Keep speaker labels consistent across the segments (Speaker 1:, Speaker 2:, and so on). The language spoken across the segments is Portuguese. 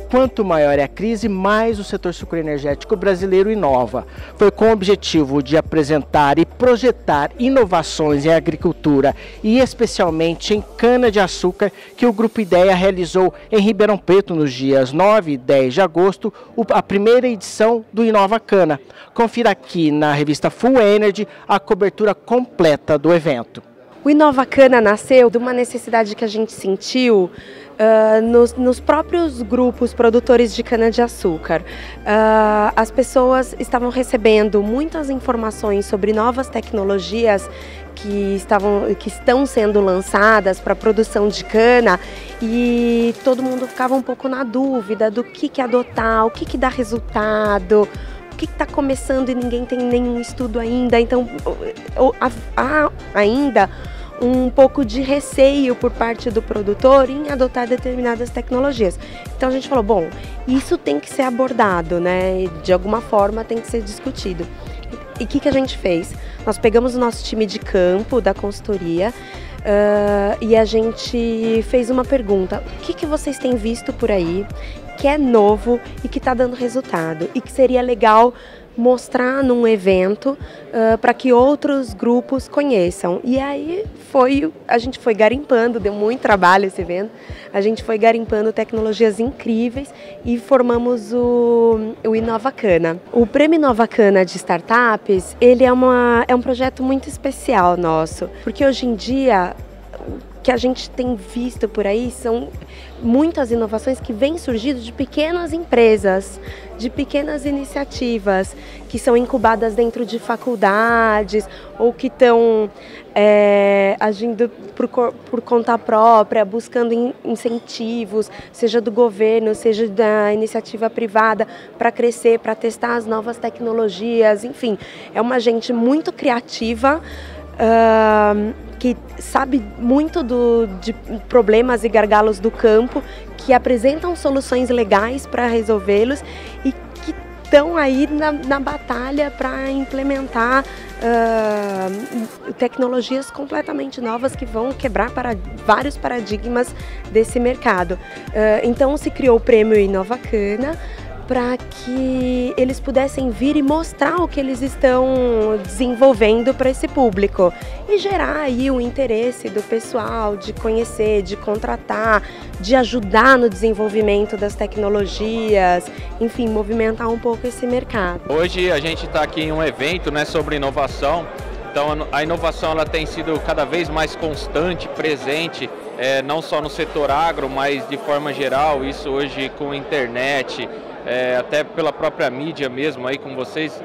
Speaker 1: quanto maior é a crise, mais o setor sucroenergético brasileiro inova. Foi com o objetivo de apresentar e projetar inovações em agricultura e especialmente em cana-de-açúcar que o Grupo Ideia realizou em Ribeirão Preto nos dias 9 e 10 de agosto, a primeira edição do Inova Cana. Confira aqui na revista Full Energy a cobertura completa do evento.
Speaker 2: O Inova Cana nasceu de uma necessidade que a gente sentiu nos próprios grupos produtores de cana-de-açúcar. As pessoas estavam recebendo muitas informações sobre novas tecnologias que estão sendo lançadas para a produção de cana e todo mundo ficava um pouco na dúvida do que adotar, o que dá resultado, o que está começando e ninguém tem nenhum estudo ainda. Então há ainda um pouco de receio por parte do produtor em adotar determinadas tecnologias. Então a gente falou, bom, isso tem que ser abordado, né? E de alguma forma tem que ser discutido. E o que a gente fez? Nós pegamos o nosso time de campo da consultoria e a gente fez uma pergunta: o que vocês têm visto por aí que é novo e que está dando resultado e que seria legal mostrar num evento para que outros grupos conheçam? E aí a gente foi garimpando, deu muito trabalho esse evento, a gente foi garimpando tecnologias incríveis e formamos o Inova Cana. O Prêmio Inova Cana de Startups, ele é um projeto muito especial nosso, porque hoje em dia que a gente tem visto por aí são muitas inovações que vêm surgindo de pequenas empresas, de pequenas iniciativas que são incubadas dentro de faculdades ou que estão agindo por conta própria, buscando incentivos, seja do governo, seja da iniciativa privada, para crescer, para testar as novas tecnologias. Enfim, é uma gente muito criativa, que sabe muito de problemas e gargalos do campo, que apresentam soluções legais para resolvê-los e que estão aí na batalha para implementar tecnologias completamente novas que vão quebrar vários paradigmas desse mercado. Então se criou o Prêmio Inova Cana para que eles pudessem vir e mostrar o que eles estão desenvolvendo para esse público e gerar aí o interesse do pessoal de conhecer, de contratar, de ajudar no desenvolvimento das tecnologias, enfim, movimentar um pouco esse mercado.
Speaker 3: Hoje a gente está aqui em um evento, né, sobre inovação. Então a inovação ela tem sido cada vez mais constante, presente, não só no setor agro, mas de forma geral, isso hoje com a internet, até pela própria mídia mesmo, aí com vocês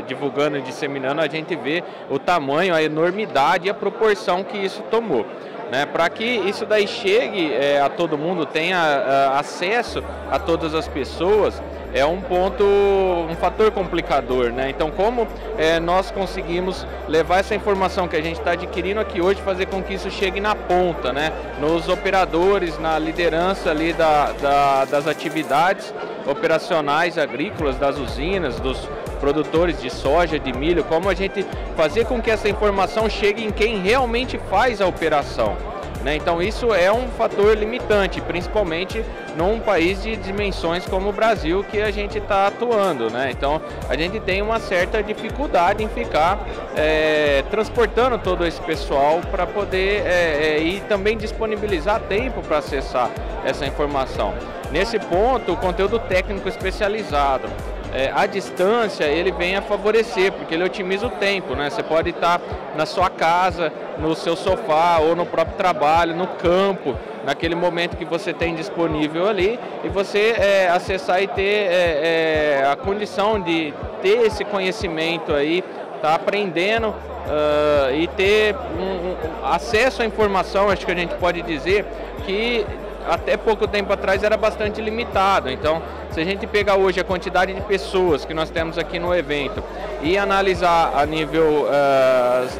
Speaker 3: divulgando e disseminando, a gente vê o tamanho, a enormidade e a proporção que isso tomou. Né, para que isso daí chegue a todo mundo, tenha acesso a todas as pessoas, é um fator complicador, né? Então como nós conseguimos levar essa informação que a gente está adquirindo aqui hoje, fazer com que isso chegue na ponta, né? Nos operadores, na liderança ali das atividades operacionais agrícolas, das usinas, dos produtores de soja, de milho, como a gente fazer com que essa informação chegue em quem realmente faz a operação. Então isso é um fator limitante, principalmente num país de dimensões como o Brasil que a gente está atuando. Então a gente tem uma certa dificuldade em ficar transportando todo esse pessoal para poder e também disponibilizar tempo para acessar essa informação. Nesse ponto, o conteúdo técnico especializado, à distância, ele vem a favorecer, porque ele otimiza o tempo, né? Você pode estar na sua casa, no seu sofá ou no próprio trabalho, no campo, naquele momento que você tem disponível ali, e você acessar e ter a condição de ter esse conhecimento aí, tá aprendendo e ter acesso à informação. Acho que a gente pode dizer que até pouco tempo atrás era bastante limitado. Então, se a gente pegar hoje a quantidade de pessoas que nós temos aqui no evento e analisar a nível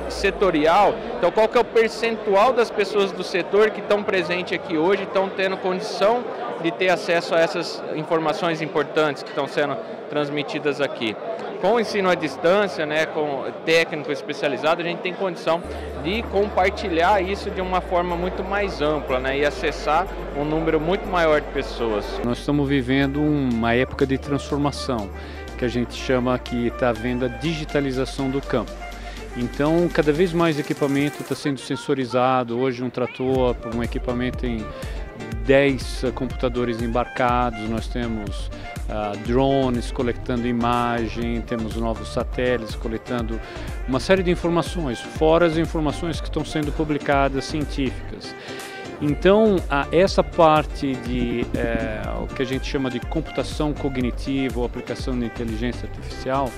Speaker 3: setorial, então qual que é o percentual das pessoas do setor que estão presentes aqui hoje, estão tendo condição de ter acesso a essas informações importantes que estão sendo transmitidas aqui. com o ensino à distância, né, com técnico especializado, a gente tem condição de compartilhar isso de uma forma muito mais ampla, né, e acessar um número muito maior de pessoas.
Speaker 4: Nós estamos vivendo uma época de transformação, que a gente chama que está havendo a digitalização do campo. Então, cada vez mais equipamento está sendo sensorizado. Hoje um trator, um equipamento tem 10 computadores embarcados, nós temos drones coletando imagem, temos novos satélites coletando uma série de informações, fora as informações que estão sendo publicadas científicas. Então, essa parte de o que a gente chama de computação cognitiva ou aplicação de inteligência artificial,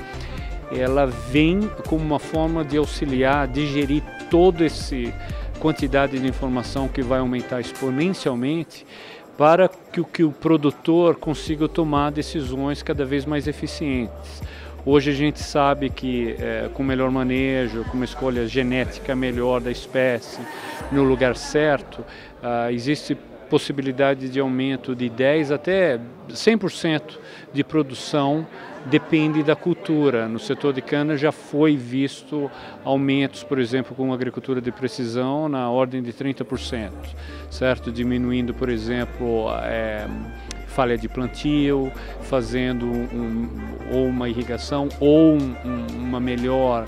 Speaker 4: ela vem como uma forma de auxiliar, digerir toda essa quantidade de informação que vai aumentar exponencialmente para que o produtor consiga tomar decisões cada vez mais eficientes. Hoje a gente sabe que com melhor manejo, com uma escolha genética melhor da espécie, no lugar certo, existe possibilidade de aumento de 10% até 100% de produção, depende da cultura. No setor de cana já foi visto aumentos, por exemplo, com agricultura de precisão na ordem de 30%, certo? Diminuindo, por exemplo, falha de plantio, fazendo ou uma irrigação ou uma melhor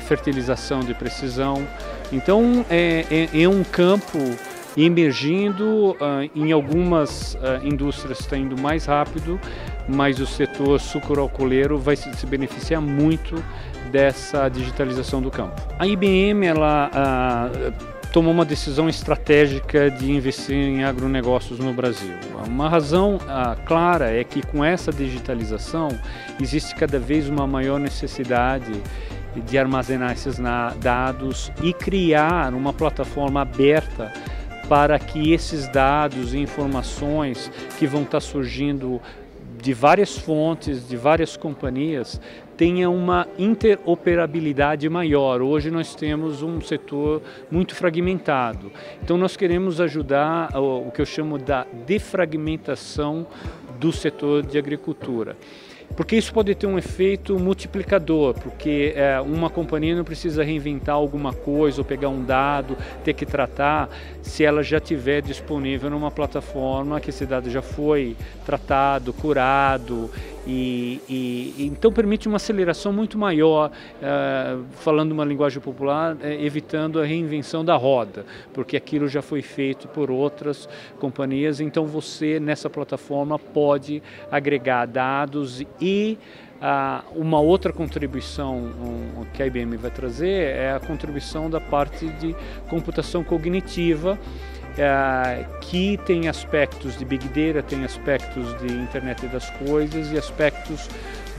Speaker 4: fertilização de precisão. Então é um campo emergindo, em algumas indústrias está indo mais rápido, mas o setor sucroalcooleiro vai se beneficiar muito dessa digitalização do campo. A IBM ela tomou uma decisão estratégica de investir em agronegócios no Brasil. Uma razão clara é que com essa digitalização existe cada vez uma maior necessidade de armazenar esses dados e criar uma plataforma aberta para que esses dados e informações que vão estar surgindo de várias fontes, de várias companhias, tenham uma interoperabilidade maior. Hoje nós temos um setor muito fragmentado. Então nós queremos ajudar o que eu chamo da defragmentação do setor de agricultura. Porque isso pode ter um efeito multiplicador, porque uma companhia não precisa reinventar alguma coisa ou pegar um dado, ter que tratar, se ela já tiver disponível numa plataforma que esse dado já foi tratado, curado, e então permite uma aceleração muito maior, falando uma linguagem popular, evitando a reinvenção da roda, porque aquilo já foi feito por outras companhias, então você nessa plataforma pode agregar dados e uma outra contribuição que a IBM vai trazer é a contribuição da parte de computação cognitiva, que tem aspectos de Big Data, tem aspectos de Internet das Coisas e aspectos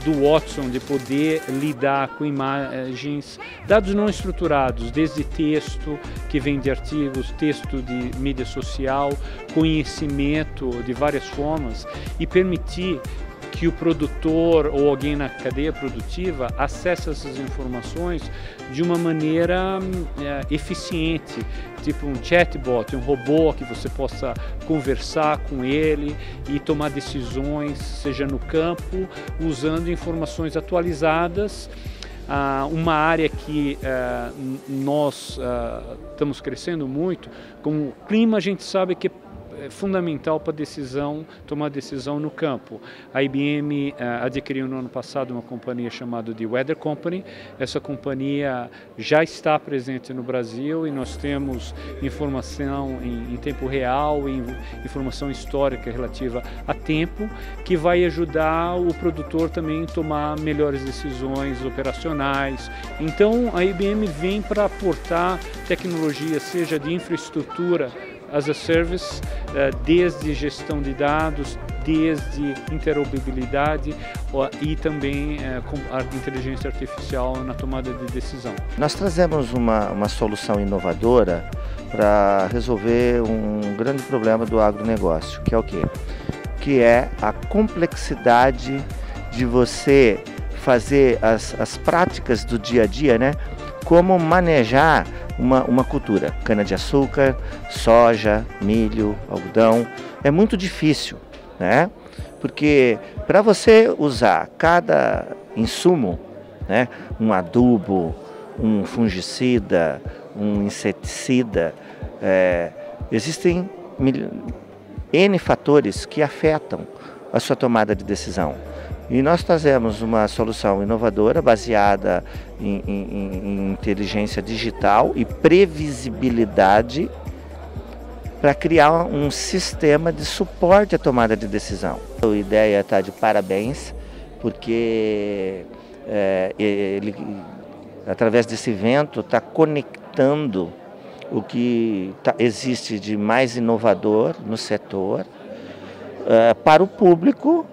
Speaker 4: do Watson, de poder lidar com imagens, dados não estruturados, desde texto que vem de artigos, texto de mídia social, conhecimento de várias formas e permitir que o produtor ou alguém na cadeia produtiva acesse essas informações de uma maneira eficiente, tipo um chatbot, um robô que você possa conversar com ele e tomar decisões, seja no campo, usando informações atualizadas. Uma área que nós estamos crescendo muito, como o clima a gente sabe que é fundamental para tomar decisão no campo. A IBM adquiriu no ano passado uma companhia chamada The Weather Company. Essa companhia já está presente no Brasil e nós temos informação em tempo real, informação histórica relativa a tempo, que vai ajudar o produtor também a tomar melhores decisões operacionais. Então a IBM vem para aportar tecnologia, seja de infraestrutura, as a service, desde gestão de dados, desde interoperabilidade e também com a inteligência artificial na tomada de decisão.
Speaker 5: Nós trazemos uma solução inovadora para resolver um grande problema do agronegócio, que é o quê? Que é a complexidade de você fazer as práticas do dia a dia, né? Como manejar uma cultura, cana-de-açúcar, soja, milho, algodão. É muito difícil, né? Porque para você usar cada insumo, né? Um adubo, um fungicida, um inseticida. Existem N fatores que afetam a sua tomada de decisão. E nós trazemos uma solução inovadora baseada em inteligência digital e previsibilidade para criar um sistema de suporte à tomada de decisão. A ideia está de parabéns, porque ele, através desse evento, está conectando o que existe de mais inovador no setor para o público,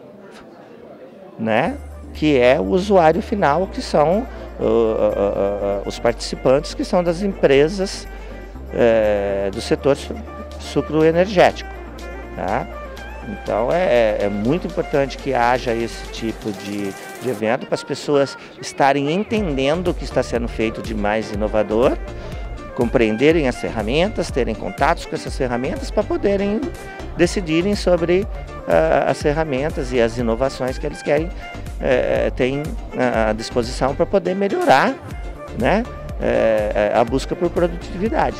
Speaker 5: né, que é o usuário final, que são os participantes, que são das empresas do setor sucroenergético. Tá? Então é muito importante que haja esse tipo de evento para as pessoas estarem entendendo o que está sendo feito de mais inovador, compreenderem as ferramentas, terem contatos com essas ferramentas para poderem decidirem sobre as ferramentas e as inovações que eles querem ter à disposição para poder melhorar, né, a busca por produtividade.